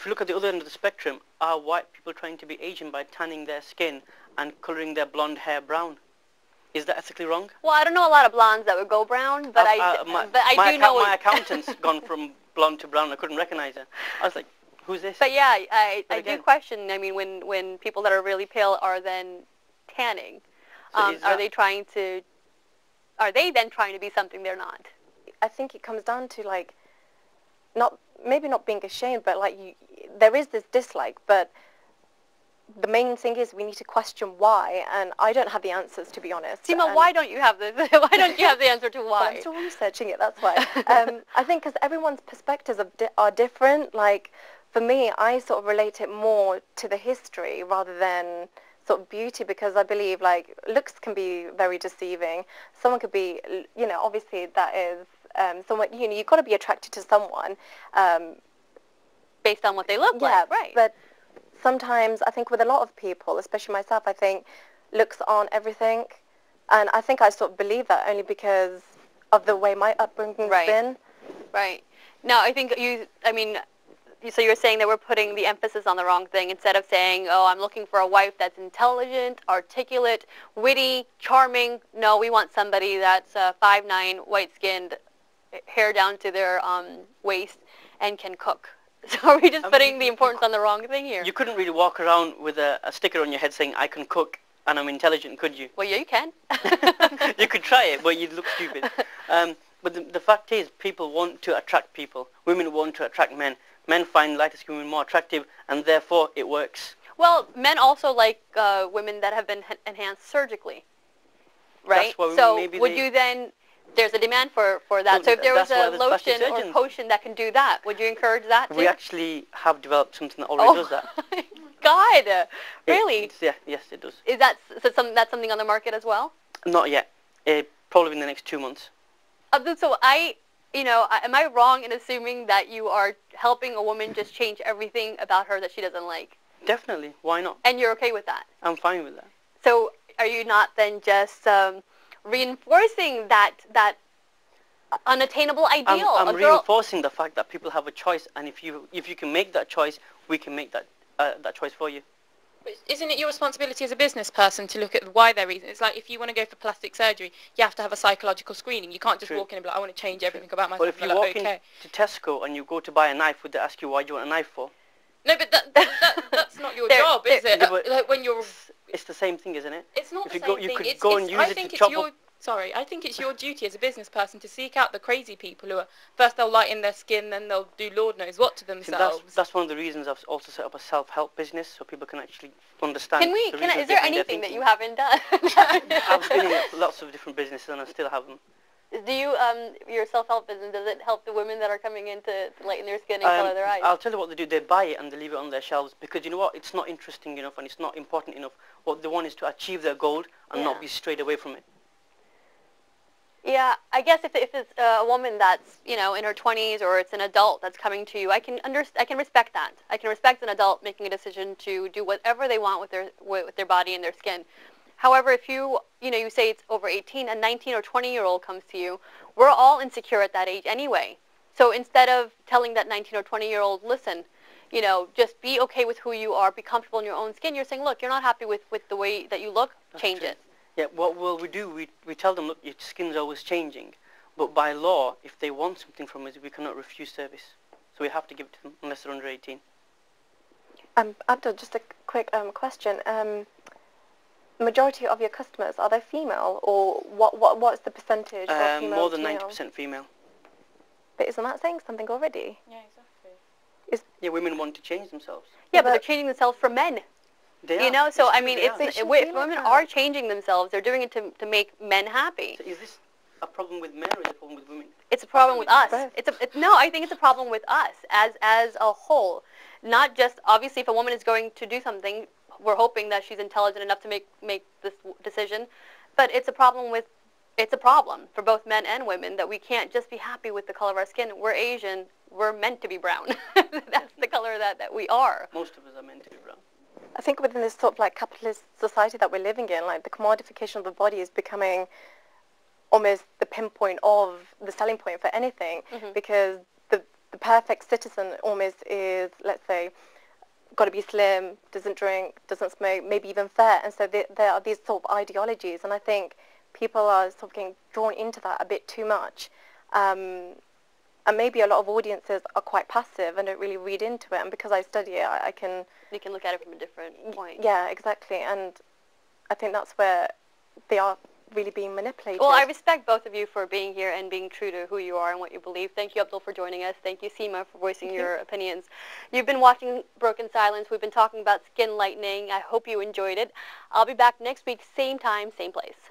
if you look at the other end of the spectrum, are white people trying to be Asian by tanning their skin and colouring their blonde hair brown? Is that ethically wrong? Well, I don't know a lot of blondes that would go brown, but I do know... My accountant's gone from blonde to brown. I couldn't recognize her. I was like, who's this? But yeah, I do question, I mean, when people that are really pale are then tanning, So are they then trying to be something they're not? I think it comes down to, like, maybe not being ashamed, but, like, there is this dislike, but the main thing is we need to question why, and I don't have the answers, to be honest. Seema, why don't you have the answer to why? Well, I'm still researching it, that's why. I think because everyone's perspectives are different. Like, for me, I sort of relate it more to the history rather than sort of beauty, because I believe, like, looks can be very deceiving. Someone could be, you know, obviously that is someone, you know, you've got to be attracted to someone based on what they look like, right? But sometimes I think with a lot of people, especially myself, I think looks aren't everything. And I think I sort of believe that only because of the way my upbringing's been. Right. Now, I think so you're saying that we're putting the emphasis on the wrong thing. Instead of saying, oh, I'm looking for a wife that's intelligent, articulate, witty, charming. No, we want somebody that's 5'9", white-skinned, hair down to their waist, and can cook. So are we just putting the importance on the wrong thing here? You couldn't really walk around with a sticker on your head saying, I can cook and I'm intelligent, could you? Well, yeah, you can. You could try it, but you'd look stupid. But the fact is, people want to attract people. Women want to attract men. Men find lighter-skinned women more attractive, and therefore it works. Well, men also like women that have been enhanced surgically, right? So would you then... There's a demand for that. Well, so if there was a lotion or potion that can do that, would you encourage that too? We actually have developed something that already does that. God, really? Yes, it does. Is that that's something on the market as well? Not yet. Probably in the next 2 months. So am I wrong in assuming that you are helping a woman just change everything about her that she doesn't like? Definitely. Why not? And you're okay with that? I'm fine with that. So are you not then just reinforcing that unattainable ideal? I'm reinforcing the fact that people have a choice, and if you can make that choice, we can make that choice for you. But isn't it your responsibility as a business person to look at why they're reasons? It's like if you want to go for plastic surgery, you have to have a psychological screening. You can't just walk in and be like, I want to change everything about myself. Well, if you walk into Tesco and you go to buy a knife, would they ask you why do you want a knife for? No, but that's not your job, is it? Like when you're... It's the same thing, isn't it? It's not the same thing. You could go and use it to chop up... Sorry, I think it's your duty as a business person to seek out the crazy people who are, first they'll lighten their skin, then they'll do Lord knows what to themselves. That's one of the reasons I've also set up a self-help business, so people can actually understand. Is there anything that you haven't done? I've been in lots of different businesses and I still haven't. Do you, your self-help business, does it help the women that are coming in to lighten their skin and color their eyes? I'll tell you what they do. They buy it and they leave it on their shelves because, you know what, it's not interesting enough and it's not important enough. What they want is to achieve their goal and not be strayed away from it. Yeah, I guess if it's a woman that's, in her 20s or it's an adult that's coming to you, I can respect that. I can respect an adult making a decision to do whatever they want with their body and their skin. However, if you say it's over 18, a 19 or 20-year-old comes to you, we're all insecure at that age anyway. So instead of telling that 19 or 20-year-old, listen, just be okay with who you are, be comfortable in your own skin, you're saying, look, you're not happy with the way that you look, change it. Yeah, what will we do? We tell them, look, your skin's always changing. But by law, if they want something from us, we cannot refuse service. So we have to give it to them unless they're under 18. Abdul, just a quick question. Majority of your customers, are they female, or what's the percentage of female? More than 90% female. But isn't that saying something already? Yeah, exactly. Yeah, women want to change themselves. Yeah, but they're changing themselves for men. They are. So I mean, if women are changing themselves, they're doing it to make men happy. So is this a problem with men or is it a problem with women? It's a problem with us. No, I think it's a problem with us as a whole. Not just, obviously, if a woman is going to do something, we're hoping that she's intelligent enough to make this decision. But it's a problem for both men and women that we can't just be happy with the color of our skin. We're Asian. We're meant to be brown. That's the color that we are. Most of us are meant to be brown. I think within this sort of like capitalist society that we're living in, like the commodification of the body is becoming almost the pinpoint of the selling point for anything, because the perfect citizen almost is, let's say, got to be slim, doesn't drink, doesn't smoke, maybe even fair. And so there are these sort of ideologies, and I think people are sort of getting drawn into that a bit too much. And maybe a lot of audiences are quite passive and don't really read into it. And because I study it, I can... You can look at it from a different point. Yeah, exactly. And I think that's where they are really being manipulated. Well, I respect both of you for being here and being true to who you are and what you believe. Thank you, Abdul, for joining us. Thank you, Seema, for voicing your opinions. You've been watching Broken Silence. We've been talking about skin lightening. I hope you enjoyed it. I'll be back next week, same time, same place.